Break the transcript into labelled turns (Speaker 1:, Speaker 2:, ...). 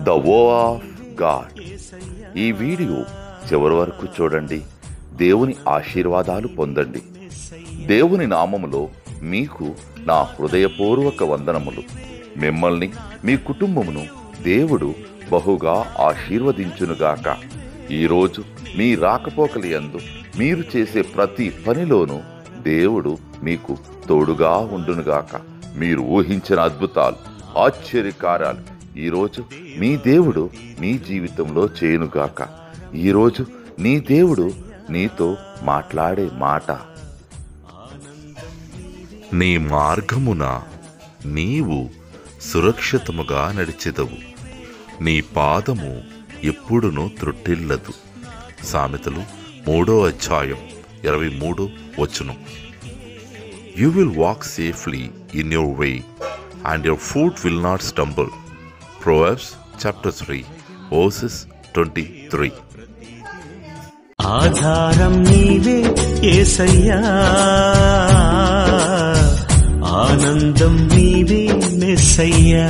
Speaker 1: The వో of God. ఈ video చివరి వరకు చూడండి. దేవుని ఆశీర్వాదాలు పొందండి. దేవుని నామములో మీకు నా హృదయపూర్వక వందనములు. మిమ్మల్ని మీ కుటుంబమును దేవుడు బహుగా ఆశీర్వదించునుగాక. ఈరోజు మీ రాకపోకలి యందు మీరు చేసే ప్రతి పనిలోనూ దేవుడు మీకు తోడుగా ఉండునుగాక. మీరు ఊహించిన అద్భుతాలు, ఆశ్చర్యకార్యాలు ఈరోజు మీ దేవుడు మీ జీవితంలో చేయునుగాక. ఈరోజు నీ దేవుడు నీతో మాట్లాడే మాట,
Speaker 2: నీ మార్గమున నీవు సురక్షితముగా నడిచెదవు, నీ పాదము ఎప్పుడునూ త్రొట్టిల్లదు. సామెతలు 3వ అధ్యాయం 23వ వచనం. You will walk safely in your way, and your foot will not stumble. Proverbs chapter 3 verses 23.
Speaker 3: ఆధారం నీవే యేసయ్యా, ఆనందం నీవే మెస్సయ్యా.